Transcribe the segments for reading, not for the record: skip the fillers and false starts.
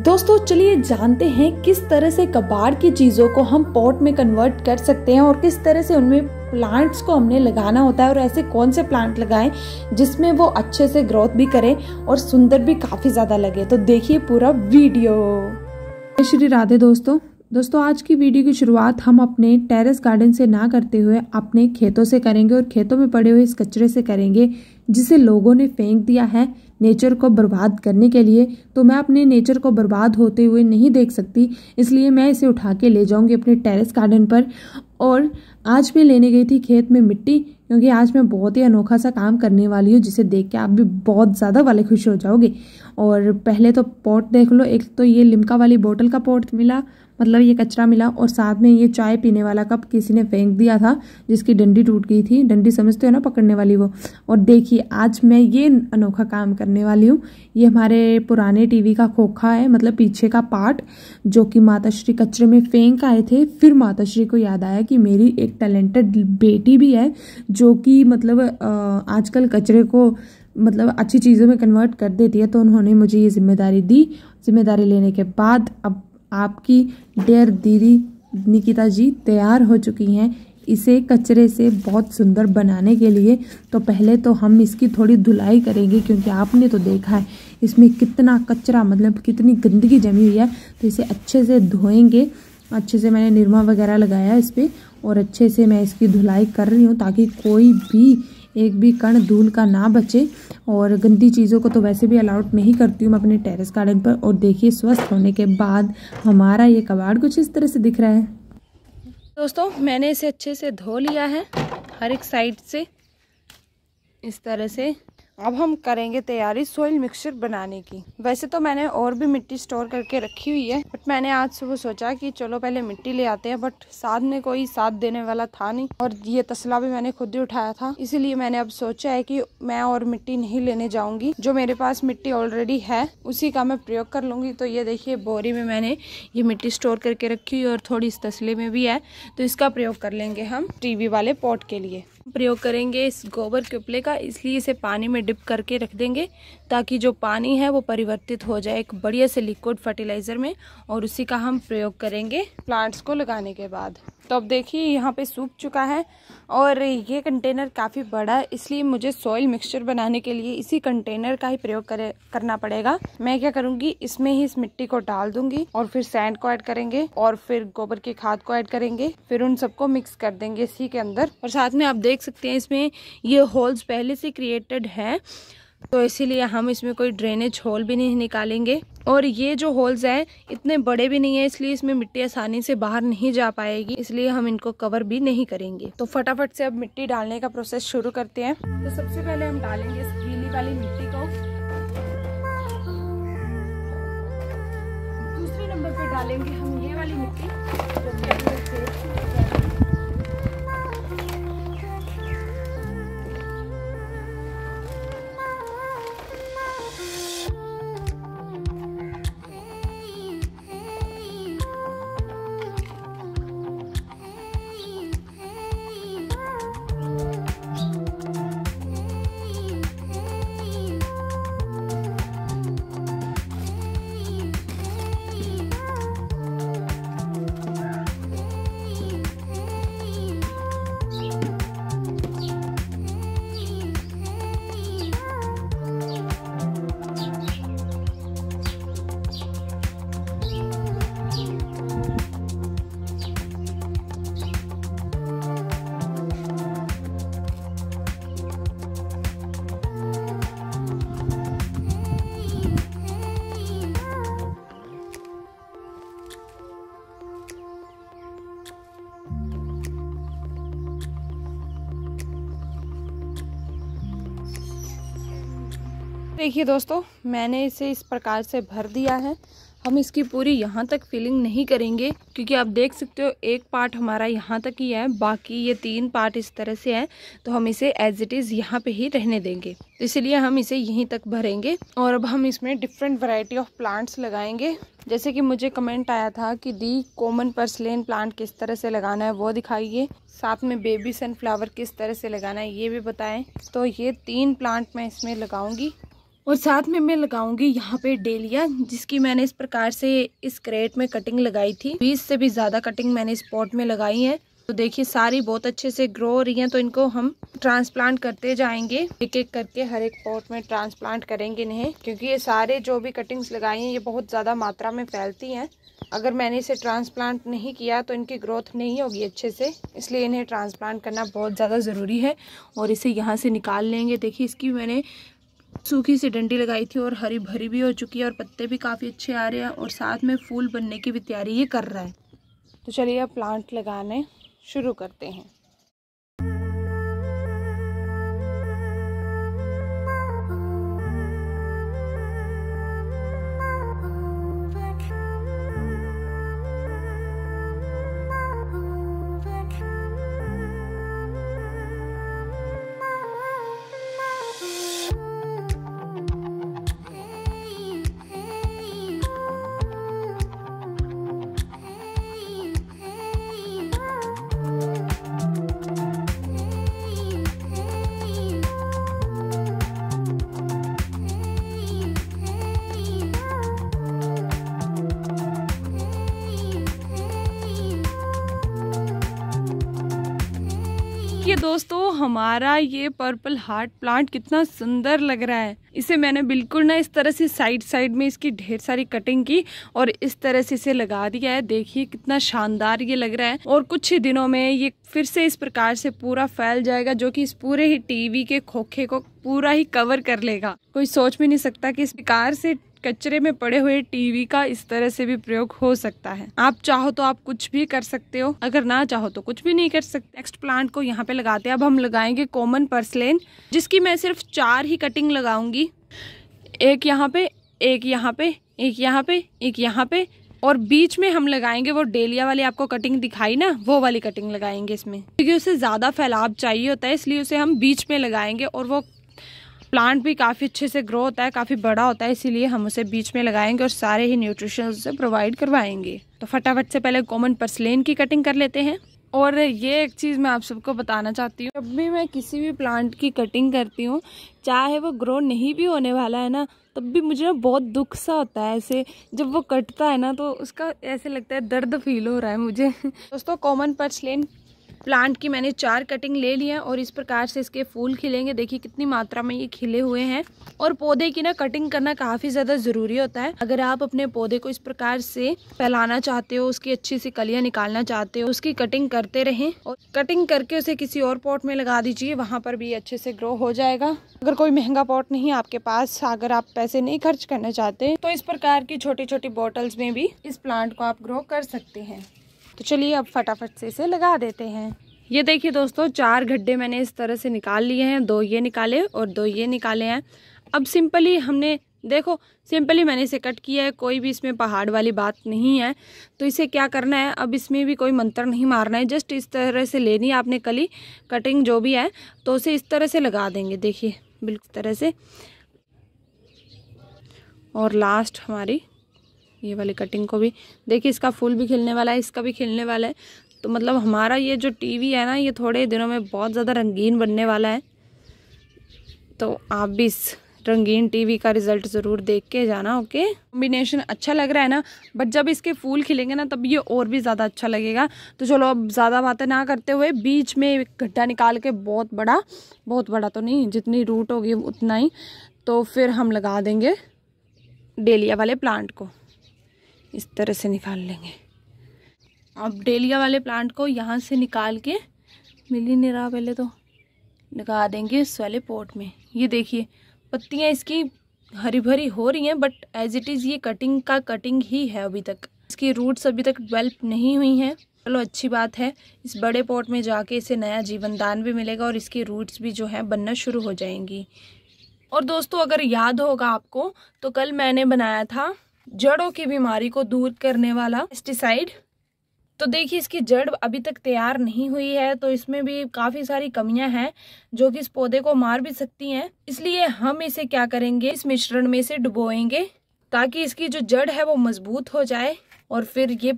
दोस्तों चलिए जानते हैं किस तरह से कबाड़ की चीज़ों को हम पॉट में कन्वर्ट कर सकते हैं और किस तरह से उनमें प्लांट्स को हमने लगाना होता है और ऐसे कौन से प्लांट लगाएं जिसमें वो अच्छे से ग्रोथ भी करें और सुंदर भी काफ़ी ज़्यादा लगे। तो देखिए पूरा वीडियो। श्री राधे दोस्तों आज की वीडियो की शुरुआत हम अपने टेरेस गार्डन से ना करते हुए अपने खेतों से करेंगे और खेतों में पड़े हुए इस कचरे से करेंगे जिसे लोगों ने फेंक दिया है नेचर को बर्बाद करने के लिए। तो मैं अपने नेचर को बर्बाद होते हुए नहीं देख सकती, इसलिए मैं इसे उठा के ले जाऊंगी अपने टेरेस गार्डन पर। और आज मैं लेने गई थी खेत में मिट्टी, क्योंकि आज मैं बहुत ही अनोखा सा काम करने वाली हूँ जिसे देख के आप भी बहुत ज़्यादा वाले खुश हो जाओगे। और पहले तो पॉट देख लो, एक तो ये लिम्का वाली बोतल का पॉट मिला, मतलब ये कचरा मिला, और साथ में ये चाय पीने वाला कप किसी ने फेंक दिया था जिसकी डंडी टूट गई थी। डंडी समझते हो ना, पकड़ने वाली वो। और देखिए आज मैं ये अनोखा काम करने वाली हूँ। ये हमारे पुराने टीवी का खोखा है, मतलब पीछे का पार्ट, जो कि माताश्री कचरे में फेंक आए थे। फिर माताश्री को याद आया कि मेरी एक टैलेंटेड बेटी भी है जो कि मतलब आजकल कचरे को मतलब अच्छी चीज़ों में कन्वर्ट कर देती है। तो उन्होंने मुझे ये जिम्मेदारी दी। जिम्मेदारी लेने के बाद अब आपकी डेयर दीदी निकिता जी तैयार हो चुकी हैं इसे कचरे से बहुत सुंदर बनाने के लिए। तो पहले तो हम इसकी थोड़ी धुलाई करेंगे, क्योंकि आपने तो देखा है इसमें कितना कचरा, मतलब कितनी गंदगी जमी हुई है। तो इसे अच्छे से धोएंगे। अच्छे से मैंने निरमा वगैरह लगाया इस पर और अच्छे से मैं इसकी धुलाई कर रही हूँ ताकि कोई भी एक भी कण धूल का ना बचे। और गंदी चीज़ों को तो वैसे भी अलाउड नहीं करती हूँ मैं अपने टेरेस गार्डन पर। और देखिए स्वस्थ होने के बाद हमारा ये कबाड़ कुछ इस तरह से दिख रहा है। दोस्तों मैंने इसे अच्छे से धो लिया है हर एक साइड से इस तरह से। अब हम करेंगे तैयारी सॉइल मिक्सचर बनाने की। वैसे तो मैंने और भी मिट्टी स्टोर करके रखी हुई है, बट मैंने आज सुबह सोचा कि चलो पहले मिट्टी ले आते हैं, बट साथ में कोई साथ देने वाला था नहीं और ये तसला भी मैंने खुद ही उठाया था। इसीलिए मैंने अब सोचा है कि मैं और मिट्टी नहीं लेने जाऊंगी, जो मेरे पास मिट्टी ऑलरेडी है उसी का मैं प्रयोग कर लूंगी। तो ये देखिए बोरी में मैंने ये मिट्टी स्टोर करके रखी हुई और थोड़ी इस तसले में भी है, तो इसका प्रयोग कर लेंगे हम टीवी वाले पॉट के लिए। प्रयोग करेंगे इस गोबर के उपले का, इसलिए इसे पानी में डिप करके रख देंगे ताकि जो पानी है वो परिवर्तित हो जाए एक बढ़िया से लिक्विड फर्टिलाइजर में, और उसी का हम प्रयोग करेंगे प्लांट्स को लगाने के बाद। तो अब देखिए यहाँ पे सूख चुका है और ये कंटेनर काफ़ी बड़ा है, इसलिए मुझे सॉइल मिक्सचर बनाने के लिए इसी कंटेनर का ही प्रयोग करना पड़ेगा। मैं क्या करूँगी, इसमें ही इस मिट्टी को डाल दूंगी और फिर सैंड को ऐड करेंगे और फिर गोबर की खाद को ऐड करेंगे, फिर उन सबको मिक्स कर देंगे इसी के अंदर। और साथ में आप देख सकते हैं इसमें ये होल्स पहले से क्रिएटेड है, तो इसीलिए हम इसमें कोई ड्रेनेज होल भी नहीं निकालेंगे। और ये जो होल्स हैं इतने बड़े भी नहीं है, इसलिए इसमें मिट्टी आसानी से बाहर नहीं जा पाएगी, इसलिए हम इनको कवर भी नहीं करेंगे। तो फटाफट से अब मिट्टी डालने का प्रोसेस शुरू करते हैं। तो सबसे पहले हम डालेंगे इस गीली वाली मिट्टी को। दूसरे नंबर पे डालेंगे हम ये वाली मिट्टी जो कि अपने खेत से देखिए दोस्तों मैंने इसे इस प्रकार से भर दिया है। हम इसकी पूरी यहाँ तक फिलिंग नहीं करेंगे, क्योंकि आप देख सकते हो एक पार्ट हमारा यहाँ तक ही है, बाकी ये 3 पार्ट इस तरह से है, तो हम इसे एज इट इज़ यहाँ पे ही रहने देंगे। तो इसलिए हम इसे यहीं तक भरेंगे। और अब हम इसमें डिफरेंट वैरायटी ऑफ प्लांट्स लगाएंगे। जैसे कि मुझे कमेंट आया था कि दी कॉमन पर्सलेन प्लांट किस तरह से लगाना है वो दिखाइए, साथ में बेबी सनफ्लावर किस तरह से लगाना है ये भी बताएं। तो ये 3 प्लांट मैं इसमें लगाऊंगी। और साथ में मैं लगाऊंगी यहाँ पे डेलिया, जिसकी मैंने इस प्रकार से इस क्रेट में कटिंग लगाई थी। 20 से भी ज़्यादा कटिंग मैंने इस पॉट में लगाई है। तो देखिए सारी बहुत अच्छे से ग्रो हो रही हैं। तो इनको हम ट्रांसप्लांट करते जाएंगे, एक एक करके हर एक पॉट में ट्रांसप्लांट करेंगे इन्हें, क्योंकि ये सारे जो भी कटिंग्स लगाई हैं ये बहुत ज़्यादा मात्रा में फैलती हैं। अगर मैंने इसे ट्रांसप्लांट नहीं किया तो इनकी ग्रोथ नहीं होगी अच्छे से, इसलिए इन्हें ट्रांसप्लांट करना बहुत ज़्यादा ज़रूरी है। और इसे यहाँ से निकाल लेंगे। देखिए इसकी मैंने सूखी सी डंडी लगाई थी और हरी भरी भी हो चुकी है और पत्ते भी काफ़ी अच्छे आ रहे हैं और साथ में फूल बनने की भी तैयारी ये कर रहा है। तो चलिए अब प्लांट लगाने शुरू करते हैं। ये दोस्तों हमारा ये पर्पल हार्ट प्लांट कितना सुंदर लग रहा है। इसे मैंने बिल्कुल ना इस तरह से साइड में इसकी ढेर सारी कटिंग की और इस तरह से इसे लगा दिया है। देखिए कितना शानदार ये लग रहा है। और कुछ ही दिनों में ये फिर से इस प्रकार से पूरा फैल जाएगा, जो कि इस पूरे ही टीवी के खोखे को पूरा ही कवर कर लेगा। कोई सोच भी नहीं सकता कि इस प्रकार से कचरे में पड़े हुए टीवी का इस तरह से भी प्रयोग हो सकता है। आप चाहो तो आप कुछ भी कर सकते हो, अगर ना चाहो तो कुछ भी नहीं कर सकते। नेक्स्ट प्लांट को यहाँ पे लगाते हैं। अब हम लगाएंगे कॉमन पर्सलेन, जिसकी मैं सिर्फ 4 ही कटिंग लगाऊंगी। एक यहाँ पे, एक यहाँ पे, एक यहाँ पे, एक यहाँ पे, और बीच में हम लगाएंगे वो डेलिया वाली आपको कटिंग दिखाई ना, वो वाली कटिंग लगाएंगे इसमें, क्योंकि उसे ज्यादा फैलाव चाहिए होता है, इसलिए उसे हम बीच में लगाएंगे। और वो प्लांट भी काफ़ी अच्छे से ग्रो होता है, काफ़ी बड़ा होता है, इसीलिए हम उसे बीच में लगाएंगे और सारे ही न्यूट्रिशन उसे प्रोवाइड करवाएंगे। तो फटाफट से पहले कॉमन पर्सलेन की कटिंग कर लेते हैं। और ये एक चीज़ मैं आप सबको बताना चाहती हूँ, जब भी मैं किसी भी प्लांट की कटिंग करती हूँ, चाहे वो ग्रो नहीं भी होने वाला है ना, तब भी मुझे ना बहुत दुख सा होता है। ऐसे जब वो कटता है ना तो उसका ऐसे लगता है दर्द फील हो रहा है मुझे। दोस्तों कॉमन पर्सलेन प्लांट की मैंने 4 कटिंग ले ली है और इस प्रकार से इसके फूल खिलेंगे। देखिए कितनी मात्रा में ये खिले हुए हैं। और पौधे की ना कटिंग करना काफ़ी ज़्यादा ज़रूरी होता है। अगर आप अपने पौधे को इस प्रकार से फैलाना चाहते हो, उसकी अच्छी सी कलियां निकालना चाहते हो, उसकी कटिंग करते रहें और कटिंग करके उसे किसी और पॉट में लगा दीजिए, वहाँ पर भी अच्छे से ग्रो हो जाएगा। अगर कोई महंगा पॉट नहीं है आपके पास, अगर आप पैसे नहीं खर्च करना चाहते, तो इस प्रकार की छोटी छोटी बॉटल्स में भी इस प्लांट को आप ग्रो कर सकते हैं। तो चलिए अब फटाफट से इसे लगा देते हैं। ये देखिए दोस्तों 4 गड्ढे मैंने इस तरह से निकाल लिए हैं। 2 ये निकाले और 2 ये निकाले हैं। अब सिंपली हमने देखो सिंपली मैंने इसे कट किया है, कोई भी इसमें पहाड़ वाली बात नहीं है। तो इसे क्या करना है, अब इसमें भी कोई मंत्र नहीं मारना है, जस्ट इस तरह से लेनी है आपने कली कटिंग जो भी है, तो उसे इस तरह से लगा देंगे। देखिए बिल्कुल इस तरह से। और लास्ट हमारी ये वाली कटिंग को भी देखिए, इसका फूल भी खिलने वाला है, इसका भी खिलने वाला है। तो मतलब हमारा ये जो टीवी है ना, ये थोड़े दिनों में बहुत ज़्यादा रंगीन बनने वाला है। तो आप भी इस रंगीन टीवी का रिजल्ट ज़रूर देख के जाना। ओके, कॉम्बिनेशन अच्छा लग रहा है ना, बट जब इसके फूल खिलेंगे ना तब ये और भी ज़्यादा अच्छा लगेगा। तो चलो अब ज़्यादा बातें ना करते हुए बीच में एक गड्ढा निकाल के, बहुत बड़ा तो नहीं, जितनी रूट होगी उतना ही, तो फिर हम लगा देंगे डेलिया वाले प्लांट को। इस तरह से निकाल लेंगे। अब डेलिया वाले प्लांट को यहाँ से निकाल के, मिल ही नहीं रहा पहले, तो लगा देंगे इस वाले पॉट में। ये देखिए पत्तियाँ इसकी हरी भरी हो रही हैं, बट एज इट इज़ ये कटिंग ही है अभी तक। इसकी रूट्स अभी तक डेवलप नहीं हुई हैं। चलो अच्छी बात है, इस बड़े पॉट में जाके इसे नया जीवन दान भी मिलेगा और इसकी रूट्स भी जो है बनना शुरू हो जाएंगी। और दोस्तों अगर याद होगा आपको, तो कल मैंने बनाया था जड़ों की बीमारी को दूर करने वाला पेस्टिसाइड। तो देखिए इसकी जड़ अभी तक तैयार नहीं हुई है, तो इसमें भी काफ़ी सारी कमियां हैं जो कि इस पौधे को मार भी सकती हैं। इसलिए हम इसे क्या करेंगे, इस मिश्रण में से डुबोएंगे ताकि इसकी जो जड़ है वो मजबूत हो जाए और फिर ये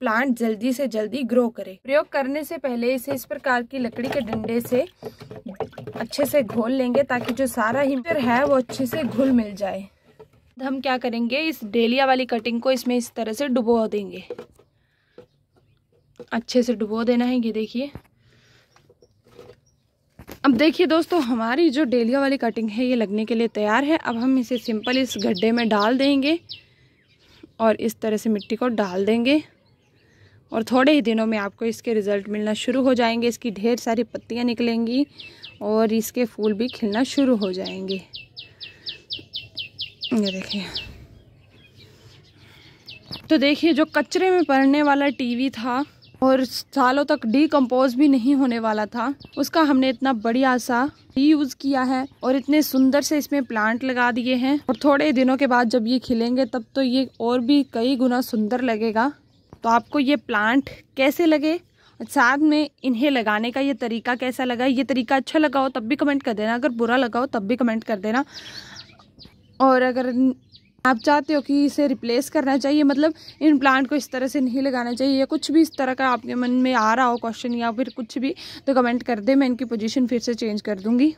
प्लांट जल्दी से जल्दी ग्रो करे। प्रयोग करने से पहले इसे इस प्रकार की लकड़ी के डंडे से अच्छे से घोल लेंगे ताकि जो सारा ही है वो अच्छे से घुल मिल जाए। हम क्या करेंगे, इस डेलिया वाली कटिंग को इसमें इस तरह से डुबो देंगे। अच्छे से डुबो देना है। ये देखिए, अब देखिए दोस्तों, हमारी जो डेलिया वाली कटिंग है ये लगने के लिए तैयार है। अब हम इसे सिंपल इस गड्ढे में डाल देंगे और इस तरह से मिट्टी को डाल देंगे और थोड़े ही दिनों में आपको इसके रिज़ल्ट मिलना शुरू हो जाएंगे। इसकी ढेर सारी पत्तियां निकलेंगी और इसके फूल भी खिलना शुरू हो जाएंगे। ये देखिए, तो देखिए जो कचरे में पड़ने वाला टीवी था और सालों तक डीकम्पोज भी नहीं होने वाला था, उसका हमने इतना बढ़िया सा यूज़ किया है और इतने सुंदर से इसमें प्लांट लगा दिए हैं। और थोड़े दिनों के बाद जब ये खिलेंगे तब तो ये और भी कई गुना सुंदर लगेगा। तो आपको ये प्लांट कैसे लगे, साथ में इन्हें लगाने का ये तरीका कैसा लगा, ये तरीका अच्छा लगा हो तब भी कमेंट कर देना, अगर बुरा लगा हो तब भी कमेंट कर देना। और अगर आप चाहते हो कि इसे रिप्लेस करना चाहिए, मतलब इन प्लांट को इस तरह से नहीं लगाना चाहिए, या कुछ भी इस तरह का आपके मन में आ रहा हो क्वेश्चन या फिर कुछ भी, तो कमेंट कर दे, मैं इनकी पोजीशन फिर से चेंज कर दूंगी।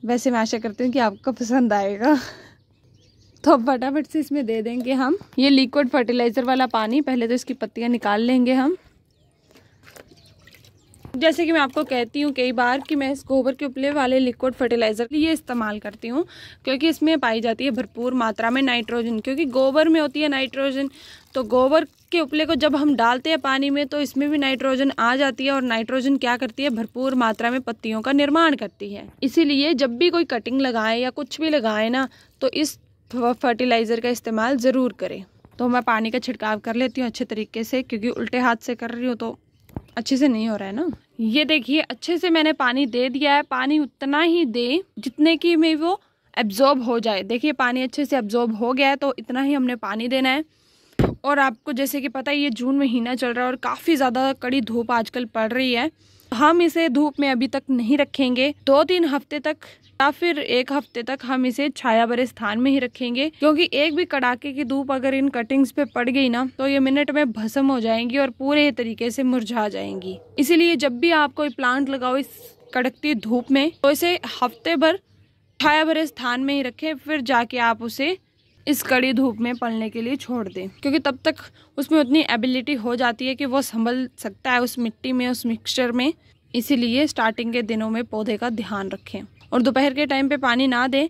वैसे मैं आशा करती हूँ कि आपको पसंद आएगा। तो अब फटाफट से इसमें दे देंगे हम ये लिक्विड फर्टिलाइज़र वाला पानी। पहले तो इसकी पत्तियाँ निकाल लेंगे हम। जैसे कि मैं आपको कहती हूँ कई बार कि मैं इस गोबर के उपले वाले लिक्विड फर्टिलाइज़र ये इस्तेमाल करती हूँ क्योंकि इसमें पाई जाती है भरपूर मात्रा में नाइट्रोजन, क्योंकि गोबर में होती है नाइट्रोजन। तो गोबर के उपले को जब हम डालते हैं पानी में तो इसमें भी नाइट्रोजन आ जाती है और नाइट्रोजन क्या करती है, भरपूर मात्रा में पत्तियों का निर्माण करती है। इसीलिए जब भी कोई कटिंग लगाए या कुछ भी लगाए ना, तो इस फर्टिलाइज़र का इस्तेमाल ज़रूर करें। तो मैं पानी का छिड़काव कर लेती हूँ अच्छे तरीके से, क्योंकि उल्टे हाथ से कर रही हूँ तो अच्छे से नहीं हो रहा है ना। ये देखिए, अच्छे से मैंने पानी दे दिया है। पानी उतना ही दे जितने की में वो एब्जॉर्ब हो जाए। देखिए पानी अच्छे से एब्जॉर्ब हो गया है, तो इतना ही हमने पानी देना है। और आपको जैसे कि पता है ये जून महीना चल रहा है और काफ़ी ज़्यादा कड़ी धूप आजकल पड़ रही है। हम इसे धूप में अभी तक नहीं रखेंगे, 2-3 हफ्ते तक या फिर 1 हफ्ते तक हम इसे छाया भरे स्थान में ही रखेंगे, क्योंकि एक भी कड़ाके की धूप अगर इन कटिंग्स पे पड़ गई ना तो ये मिनट में भस्म हो जाएंगी और पूरे तरीके से मुरझा जाएंगी। इसीलिए जब भी आप कोई प्लांट लगाओ इस कड़कती धूप में, तो इसे हफ्ते भर छाया भरे स्थान में ही रखें, फिर जाके आप उसे इस कड़ी धूप में पलने के लिए छोड़ दें, क्योंकि तब तक उसमें उतनी एबिलिटी हो जाती है कि वो संभल सकता है उस मिट्टी में, उस मिक्सचर में। इसीलिए स्टार्टिंग के दिनों में पौधे का ध्यान रखें और दोपहर के टाइम पे पानी ना दें,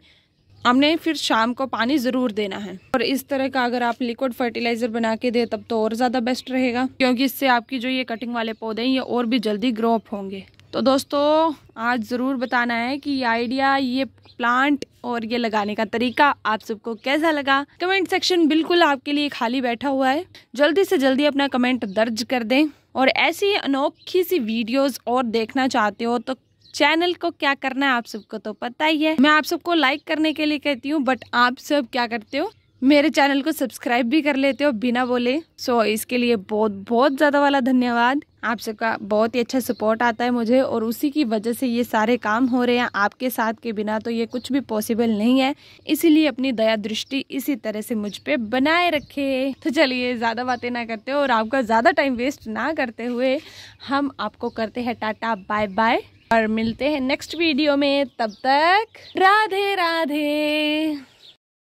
हमने फिर शाम को पानी ज़रूर देना है। और इस तरह का अगर आप लिक्विड फर्टिलाइज़र बना के दे तब तो और ज़्यादा बेस्ट रहेगा, क्योंकि इससे आपकी जो ये कटिंग वाले पौधे हैं ये और भी जल्दी ग्रो अप होंगे। तो दोस्तों आज ज़रूर बताना है कि ये आइडिया, ये प्लांट और ये लगाने का तरीका आप सबको कैसा लगा। कमेंट सेक्शन बिल्कुल आपके लिए खाली बैठा हुआ है, जल्दी से जल्दी अपना कमेंट दर्ज कर दें। और ऐसी अनोखी सी वीडियोस और देखना चाहते हो तो चैनल को क्या करना है आप सबको तो पता ही है। मैं आप सबको लाइक करने के लिए कहती हूँ, बट आप सब क्या करते हो, मेरे चैनल को सब्सक्राइब भी कर लेते हो बिना बोले। सो इसके लिए बहुत बहुत ज़्यादा वाला धन्यवाद। आप सबका बहुत ही अच्छा सपोर्ट आता है मुझे और उसी की वजह से ये सारे काम हो रहे हैं। आपके साथ के बिना तो ये कुछ भी पॉसिबल नहीं है, इसीलिए अपनी दया दृष्टि इसी तरह से मुझ पे बनाए रखे। तो चलिए ज़्यादा बातें ना करते हो और आपका ज़्यादा टाइम वेस्ट ना करते हुए हम आपको करते हैं टाटा बाय बाय और मिलते हैं नेक्स्ट वीडियो में। तब तक राधे राधे।